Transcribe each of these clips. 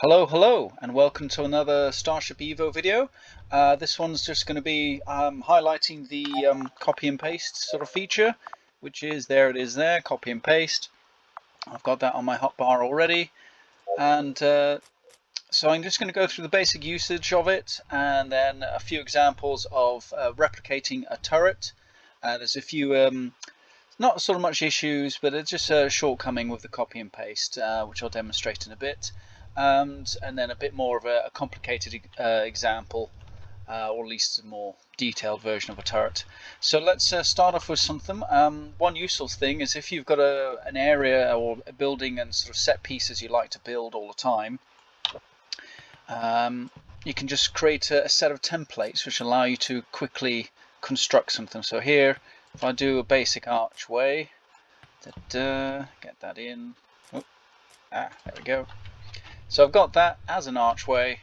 Hello, and welcome to another Starship EVO video. This one's just going to be highlighting the copy and paste sort of feature, which is there. It is there, copy and paste. I've got that on my hotbar already, and so I'm just going to go through the basic usage of it, and then a few examples of replicating a turret. There's a few not sort of much issues, but it's just a shortcoming with the copy and paste, which I'll demonstrate in a bit. And then a bit more of a complicated example, or at least a more detailed version of a turret. So let's start off with something. One useful thing is if you've got an area or a building and sort of set pieces you like to build all the time, you can just create a set of templates which allow you to quickly construct something. So here, if I do a basic archway, get that in. There we go. So I've got that as an archway,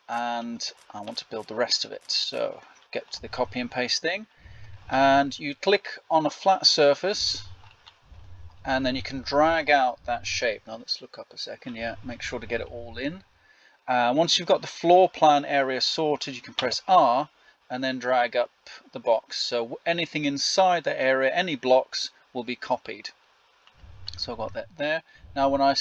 and I want to build the rest of it. So get to the copy and paste thing, and you click on a flat surface, and then you can drag out that shape. Now let's look up a second. Yeah, make sure to get it all in. Once you've got the floor plan area sorted, you can press R and then drag up the box. So anything inside the area, any blocks, will be copied. So I've got that there. Now when I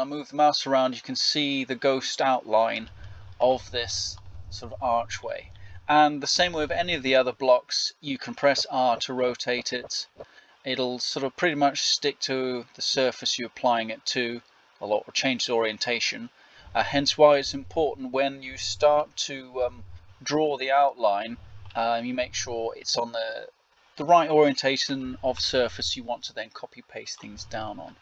move the mouse around, you can see the ghost outline of this sort of archway. And the same with any of the other blocks, you can press R to rotate it. It'll sort of pretty much stick to the surface you're applying it to, or change the orientation. Hence why it's important when you start to draw the outline, you make sure it's on the right orientation of surface you want to then copy paste things down on.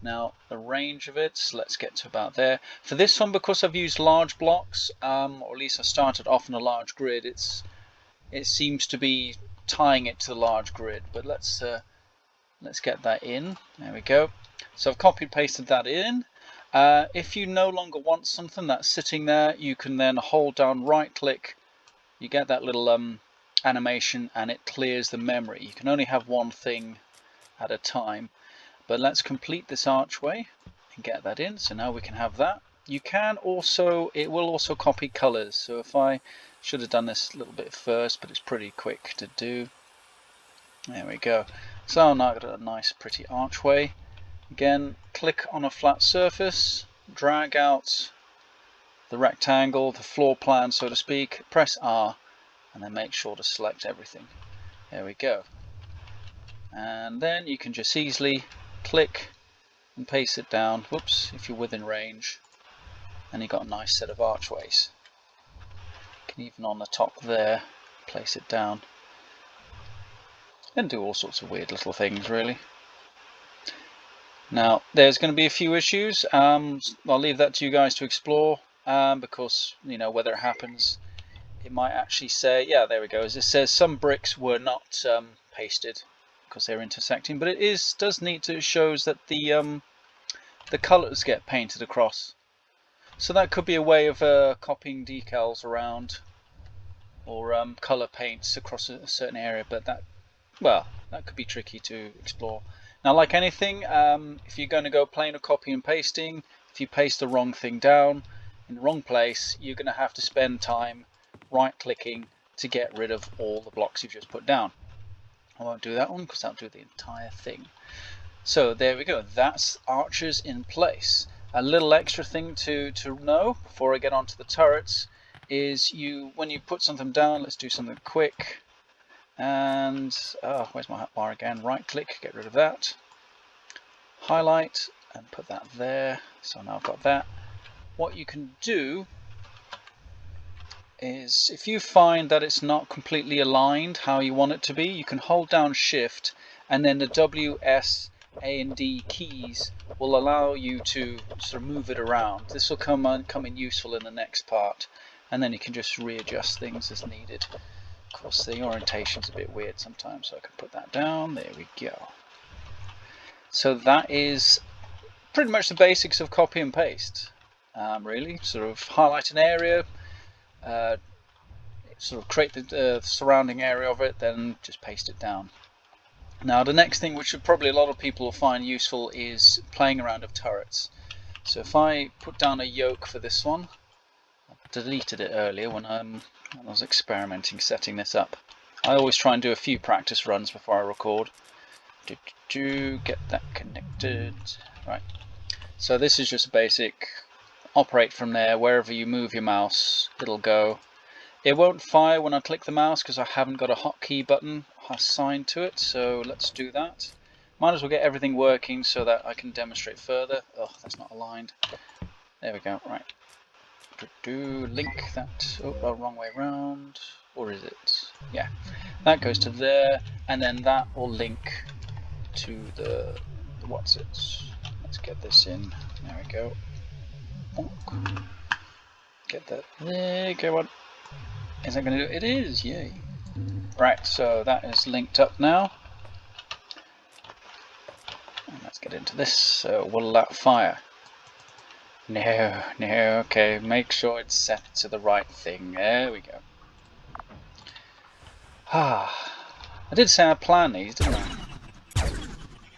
Now the range of it, let's get to about there. For this one, because I've used large blocks, or at least I started off in a large grid, it seems to be tying it to the large grid. But let's get that in. There we go. So I've copied pasted that in. If you no longer want something that's sitting there, you can then hold down right click. You get that little animation and it clears the memory. You can only have one thing at a time, but let's complete this archway and get that in. So now we can have that. You can also, it will also copy colors. So if I should have done this a little bit first, but it's pretty quick to do. There we go. So now I've got a nice pretty archway. Again, click on a flat surface, drag out the rectangle, the floor plan so to speak, press R, and then make sure to select everything. There we go. And then you can just easily click and paste it down, whoops, if you're within range, and you've got a nice set of archways. You can even on the top there place it down and do all sorts of weird little things really. Now there's going to be a few issues. I'll leave that to you guys to explore, because whether it happens, it might actually say, yeah, there we go, as it says some bricks were not pasted because they're intersecting, but it does need to, it shows that the colors get painted across. So that could be a way of copying decals around, or color paints across a certain area, but that could be tricky to explore. Now, like anything, if you're going to go plain or copy and pasting, if you paste the wrong thing down in the wrong place, you're going to have to spend time right clicking to get rid of all the blocks you've just put down. I won't do that one because that'll do the entire thing. So there we go, that's archers in place. A little extra thing to know before I get onto the turrets is when you put something down, let's do something quick. And where's my hotbar again? Right click, get rid of that. Highlight and put that there. So now I've got that. What you can do is, if you find that it's not completely aligned how you want it to be, you can hold down shift and then the W, S, A and D keys will allow you to sort of move it around. This will come in useful in the next part, and then you can just readjust things as needed. Of course the orientation's a bit weird sometimes, so I can put that down. There we go. So that is pretty much the basics of copy and paste. Really, sort of highlight an area, sort of create the surrounding area of it, then just paste it down. Now the next thing, which probably a lot of people will find useful, is playing around with turrets. So if I put down a yoke for this one, I deleted it earlier when I was experimenting setting this up. I always try and do a few practice runs before I record. Get that connected. Right. So this is just a basic operate from there. Wherever you move your mouse, it'll go. It won't fire when I click the mouse because I haven't got a hotkey button assigned to it. So let's do that. Might as well get everything working so that I can demonstrate further. Oh, that's not aligned. There we go. Right. Link that. Oh, wrong way around. Or is it? Yeah. That goes to there, and then that will link to the what's it? Let's get this in. There we go. Bonk. Get that there. Go on. Is that going to do it? It is. Yay. Right. So that is linked up now. And let's get into this. So will that fire? No. Okay. Make sure it's set to the right thing. There we go. I did say I'd plan these, didn't I?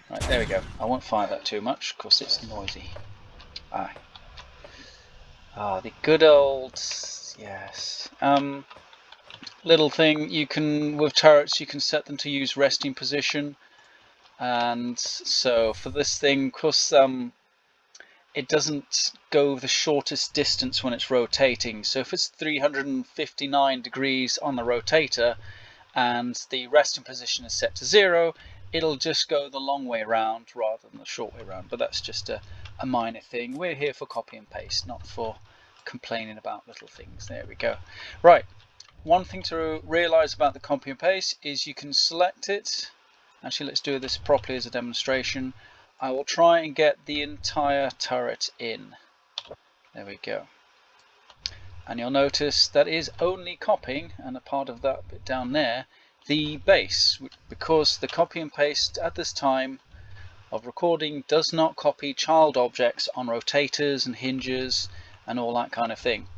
Right, there we go. I won't fire that too much because it's noisy. Aye. The good old, yes. Little thing, you can, with turrets, you can set them to use resting position. And so for this thing, of course, it doesn't go the shortest distance when it's rotating. So if it's 359 degrees on the rotator, and the resting position is set to 0, it'll just go the long way around rather than the short way around. But that's just a minor thing. We're here for copy and paste, not for complaining about little things. There we go. Right, one thing to realize about the copy and paste is you can select it. Actually, let's do this properly as a demonstration. I will try and get the entire turret in. There we go. And you'll notice that is only copying, and a part of that bit down there, the base, because the copy and paste at this time of recording does not copy child objects on rotators and hinges and all that kind of thing.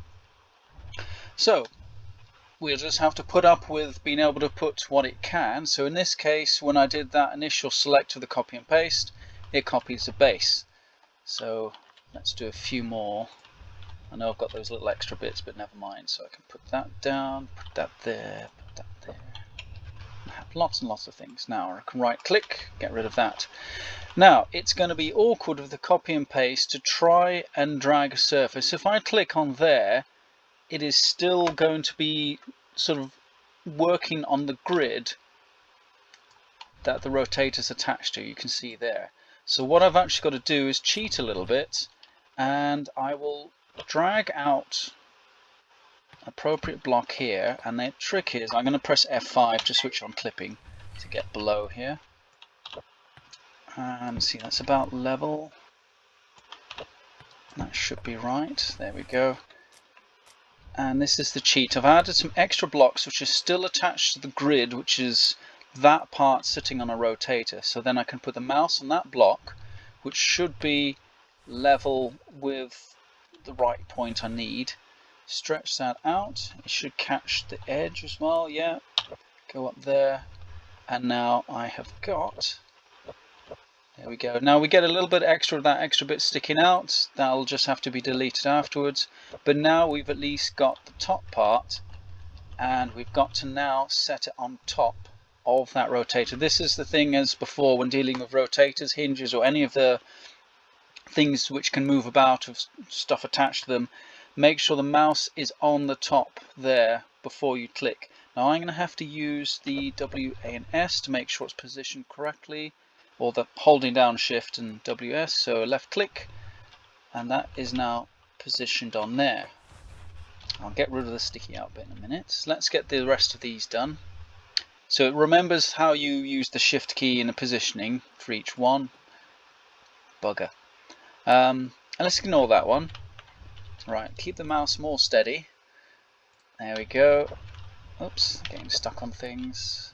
So we'll just have to put up with being able to put what it can. So in this case, when I did that initial select of the copy and paste, it copies the base. So let's do a few more. I know I've got those little extra bits, but never mind. So I can put that down, put that there, put that there. I have lots and lots of things. Now I can right click, get rid of that. Now it's going to be awkward with the copy and paste to try and drag a surface. If I click on there, it is still going to be sort of working on the grid that the rotator's attached to. You can see there. So what I've actually got to do is cheat a little bit, and I will drag out appropriate block here, and the trick is I'm going to press F5 to switch on clipping to get below here, and see that's about level. That should be right. There we go. And this is the cheat. I've added some extra blocks which are still attached to the grid, which is that part sitting on a rotator. So then I can put the mouse on that block, which should be level with the right point I need. Stretch that out. It should catch the edge as well. Yeah, go up there, and now I have got, there we go. Now we get a little bit extra of that extra bit sticking out. That'll just have to be deleted afterwards, but now we've at least got the top part, and we've got to now set it on top of that rotator. This is the thing as before when dealing with rotators, hinges, or any of the things which can move about of stuff attached to them. Make sure the mouse is on the top there before you click. Now I'm going to have to use the W, A and S to make sure it's positioned correctly, or the holding down Shift and WS. So left click, and that is now positioned on there. I'll get rid of the sticky out bit in a minute. Let's get the rest of these done. So it remembers how you use the Shift key in the positioning for each one. Bugger. And let's ignore that one. Right, keep the mouse more steady. There we go. Oops, getting stuck on things.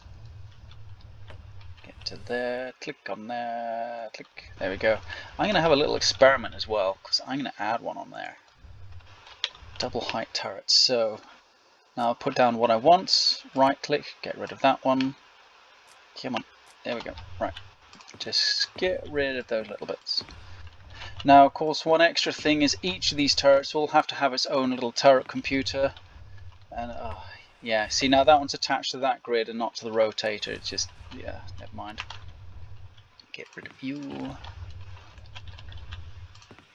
Get to there, click on there, click. There we go. I'm going to have a little experiment as well, because I'm going to add one on there. Double height turrets. So now I'll put down what I want. Right click, get rid of that one. Come on. There we go. Right. Just get rid of those little bits. Now, of course, one extra thing is each of these turrets will have to have its own little turret computer. And yeah, see, now that one's attached to that grid and not to the rotator. It's just, yeah, never mind. Get rid of you.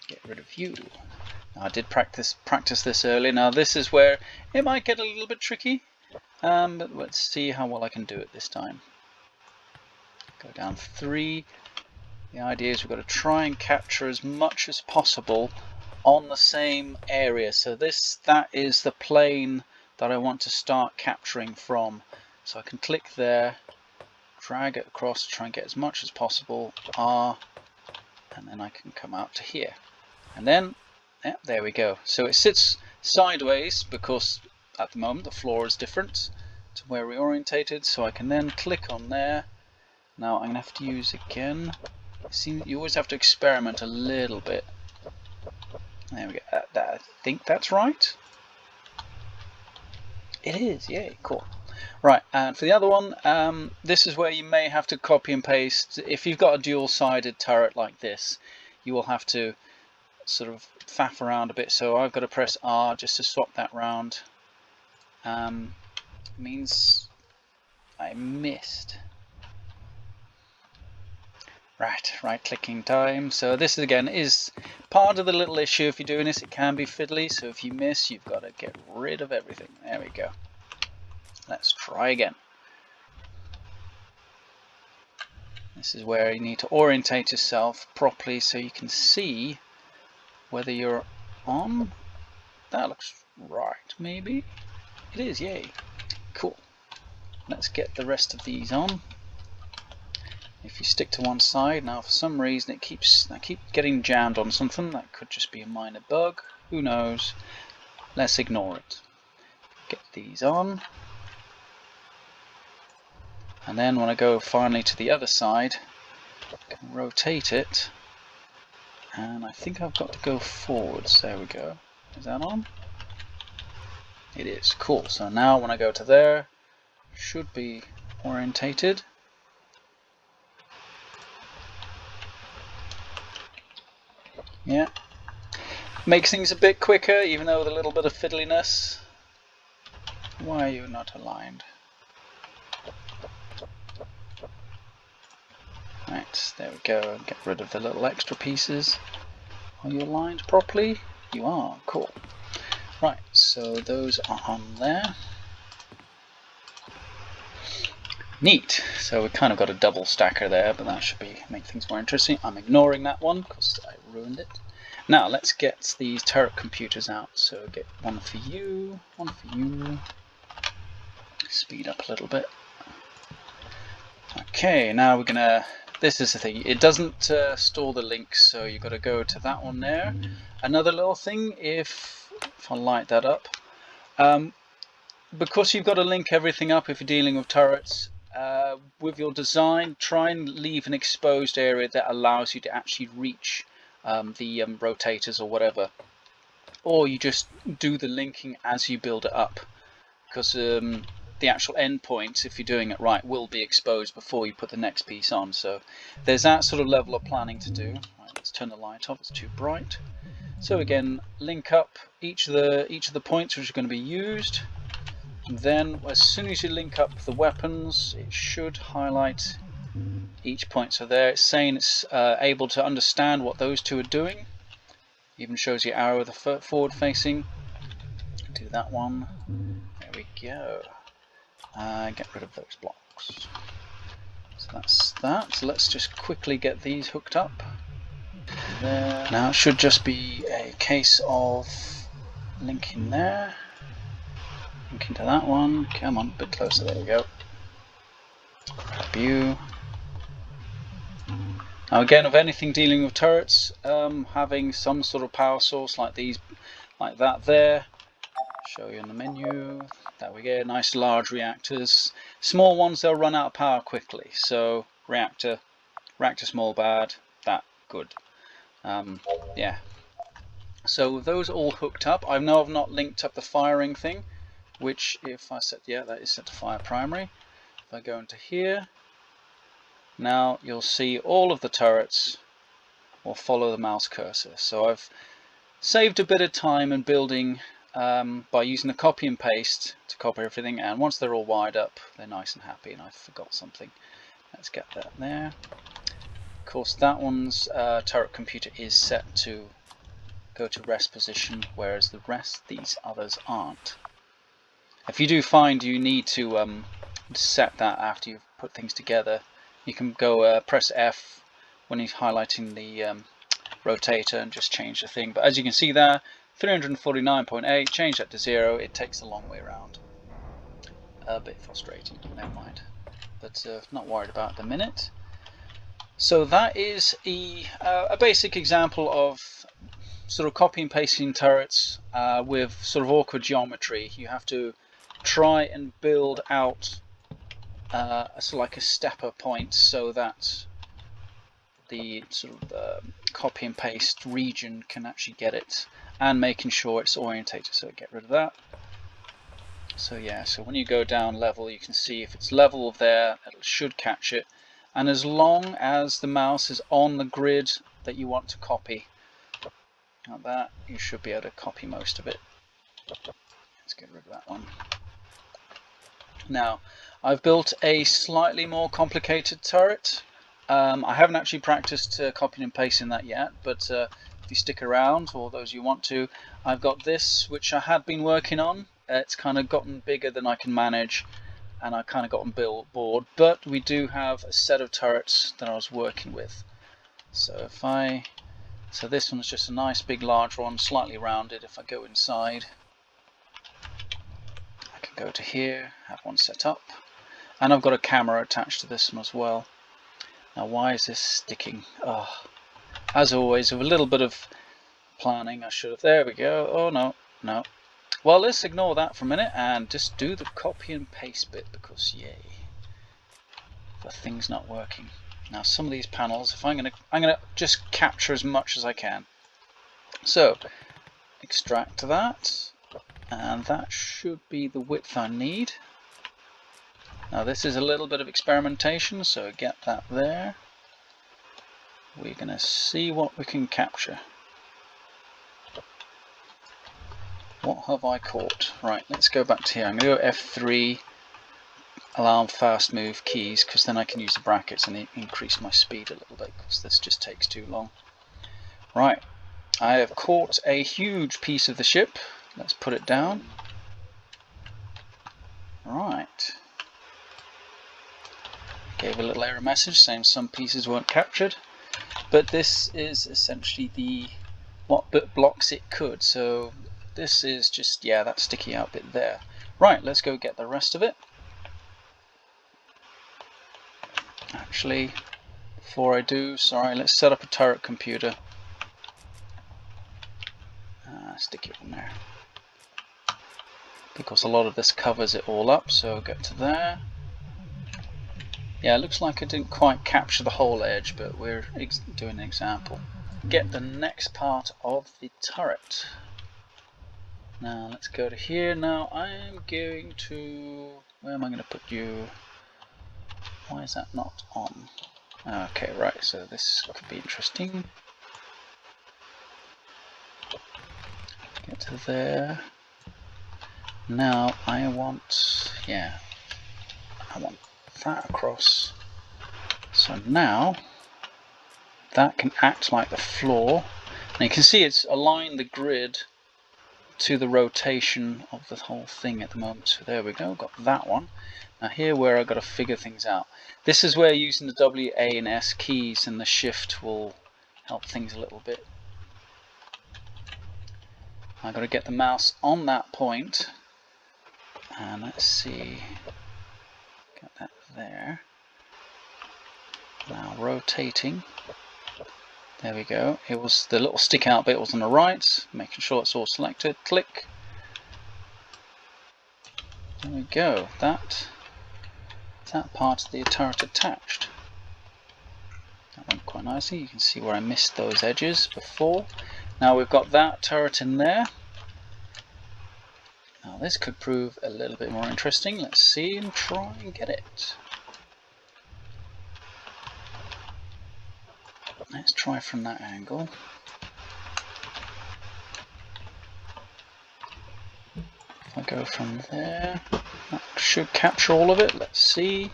Get rid of you. Now, I did practice this earlier. Now this is where it might get a little bit tricky, but let's see how well I can do it this time. Go down 3. The idea is we've got to try and capture as much as possible on the same area. So that is the plane that I want to start capturing from. So I can click there, drag it across, try and get as much as possible, R, and then I can come out to here. And then, yeah, there we go. So it sits sideways because at the moment the floor is different to where we orientated. So I can then click on there. Now I'm going to have to use again. See, you always have to experiment a little bit. There we go. I think that's right. It is, yay, cool. Right, and for the other one, this is where you may have to copy and paste. If you've got a dual-sided turret like this, you will have to sort of faff around a bit. So I've got to press R just to swap that round. Means I missed. Right clicking time. So this again is part of the little issue. If you're doing this, it can be fiddly. So if you miss, you've got to get rid of everything. There we go. Let's try again. This is where you need to orientate yourself properly so you can see whether you're on. That looks right, maybe. It is, yay. Cool. Let's get the rest of these on. If you stick to one side, now for some reason I keep getting jammed on something. That could just be a minor bug. Who knows? Let's ignore it. Get these on. And then when I go finally to the other side, I can rotate it. And I think I've got to go forwards. There we go. Is that on? It is. Cool. So now when I go to there, it should be orientated. Yeah, makes things a bit quicker, even though with a little bit of fiddliness. Why are you not aligned? Right, there we go. Get rid of the little extra pieces. Are you aligned properly? You are, cool. Right, so those are on there. Neat. So we kind of got a double stacker there, but that should make things more interesting. I'm ignoring that one because I ruined it. Now let's get these turret computers out. So get one for you, one for you. Speed up a little bit. Okay, now we're gonna. This is the thing. It doesn't store the links, so you've got to go to that one there. Another little thing, if I light that up, because you've got to link everything up if you're dealing with turrets. With your design, try and leave an exposed area that allows you to actually reach the rotators or whatever, or you just do the linking as you build it up, because the actual endpoint, if you're doing it right, will be exposed before you put the next piece on. So there's that sort of level of planning to do. Right, let's turn the light off, it's too bright. So again, link up each of the points which are going to be used. Then as soon as you link up the weapons, it should highlight each point. So there it's saying it's able to understand what those two are doing. Even shows you arrow with the forward facing. Do that one. There we go. Get rid of those blocks. So that's that. So let's just quickly get these hooked up. There. Now it should just be a case of linking there. Link into that one. Come on, a bit closer. There we go. Grab you. Now again, of anything dealing with turrets, having some sort of power source like these, like that there. Show you in the menu. There we go. Nice large reactors. Small ones, they'll run out of power quickly. So reactor small, bad. That good. Yeah. So with those all hooked up, I know I've not linked up the firing thing. Which if I set, yeah, that is set to fire primary. If I go into here, now you'll see all of the turrets or follow the mouse cursor. So I've saved a bit of time in building by using the copy and paste to copy everything, and once they're all wired up, they're nice and happy. And I forgot something. Let's get that there. Of course, that one's turret computer is set to go to rest position, whereas the rest, these others, aren't. If you do find you need to set that after you've put things together, you can go press F when he's highlighting the rotator and just change the thing. But as you can see there, 349.8, change that to 0, it takes a long way around. A bit frustrating, never mind. But not worried about it at the minute. So that is a basic example of sort of copy and pasting turrets with sort of awkward geometry. You have to try and build out sort of like a stepper point so that the sort of copy and paste region can actually get it, and making sure it's orientated, so get rid of that. So yeah, so when you go down level, you can see if it's level there, it should catch it, and as long as the mouse is on the grid that you want to copy, like that, you should be able to copy most of it. Let's get rid of that one. Now, I've built a slightly more complicated turret. I haven't actually practiced copying and pasting that yet, but if you stick around, or those you want to, I've got this, which I had been working on. It's kind of gotten bigger than I can manage, and I kind of gotten bored, but we do have a set of turrets that I was working with. So so this one's just a nice big large one, slightly rounded. If I go inside, I can go to here, have one set up, and I've got a camera attached to this one as well. Now why is this sticking? Oh, as always, with a little bit of planning I should have, there we go. Oh no. Well, let's ignore that for a minute and just do the copy and paste bit, because yay, the thing's not working. Now some of these panels, if I'm gonna just capture as much as I can. So extract that, and that should be the width I need. Now this is a little bit of experimentation, so get that there. We're gonna see what we can capture. What have I caught? Right, let's go back to here. I'm going to go F3, allow fast move keys, because then I can use the brackets and increase my speed a little bit, because this just takes too long. Right, I have caught a huge piece of the ship. Let's put it down. Right. Gave a little error message saying some pieces weren't captured, but this is essentially what bit blocks it could. So this is just, yeah, that sticky out bit there. Right, let's go get the rest of it. Actually, before I do, sorry, let's set up a turret computer. Stick it in there, because a lot of this covers it all up, so get to there. Yeah, it looks like I didn't quite capture the whole edge, but we're doing an example. Get the next part of the turret. Now let's go to here. Now I'm going to, where am I going to put you? Why is that not on? Okay, right, so this could be interesting. Get to there. Now I want, yeah, I want that across. So now that can act like the floor. And you can see it's aligned the grid to the rotation of the whole thing at the moment. So there we go, got that one. Now here where I've got to figure things out. This is where using the W, A and S keys and the shift will help things a little bit. I've got to get the mouse on that point, and let's see, get that there. Now rotating, there we go. It was the little stick out bit was on the right, making sure it's all selected. Click. There we go. That part of the turret attached. That went quite nicely. You can see where I missed those edges before. Now we've got that turret in there. Now this could prove a little bit more interesting. Let's see and try and get it. Let's try from that angle. If I go from there, that should capture all of it. Let's see.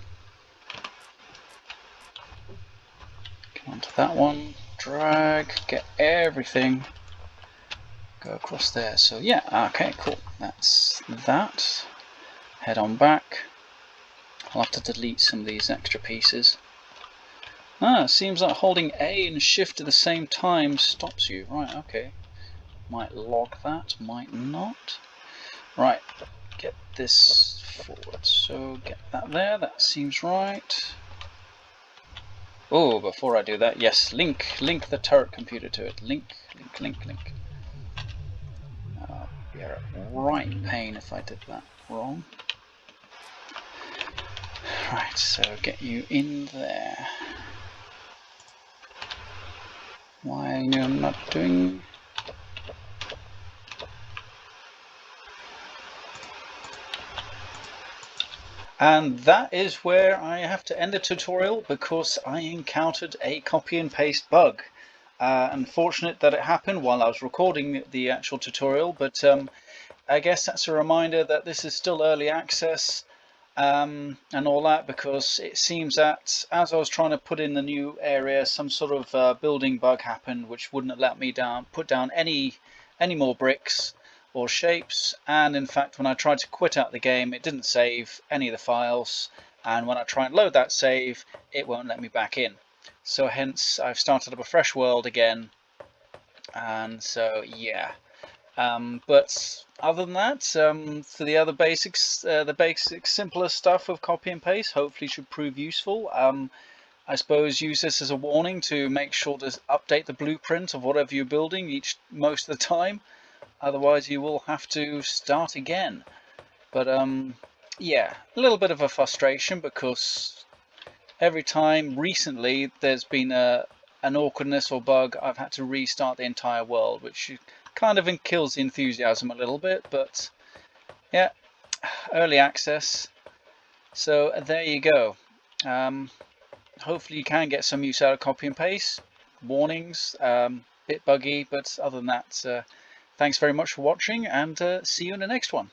Come onto that one, drag, get everything, go across there. So yeah, okay, cool. That's that. Head on back. I'll have to delete some of these extra pieces. Seems like holding A and Shift at the same time stops you. Right, okay. Might log that, might not. Right, get this forward. So get that there, that seems right. Oh, before I do that, yes, link the turret computer to it. Link. I'll be a right pain if I did that wrong. Right, so get you in there. Why you're not doing... And that is where I have to end the tutorial because I encountered a copy and paste bug. Unfortunate that it happened while I was recording the actual tutorial, but I guess that's a reminder that this is still early access and all that, because it seems that as I was trying to put in the new area, some sort of building bug happened which wouldn't let me put down any more bricks or shapes, and in fact when I tried to quit out the game it didn't save any of the files, and when I try and load that save it won't let me back in. So hence I've started up a fresh world again, and so yeah. But other than that, for the other basics, the basic simpler stuff of copy and paste hopefully should prove useful. I suppose use this as a warning to make sure to update the blueprint of whatever you're building most of the time. Otherwise you will have to start again. But yeah, a little bit of a frustration because every time recently there's been an awkwardness or bug, I've had to restart the entire world, which kind of kills the enthusiasm a little bit. But yeah, early access, so there you go. Hopefully you can get some use out of copy and paste. Warnings, bit buggy, but other than that, thanks very much for watching, and see you in the next one.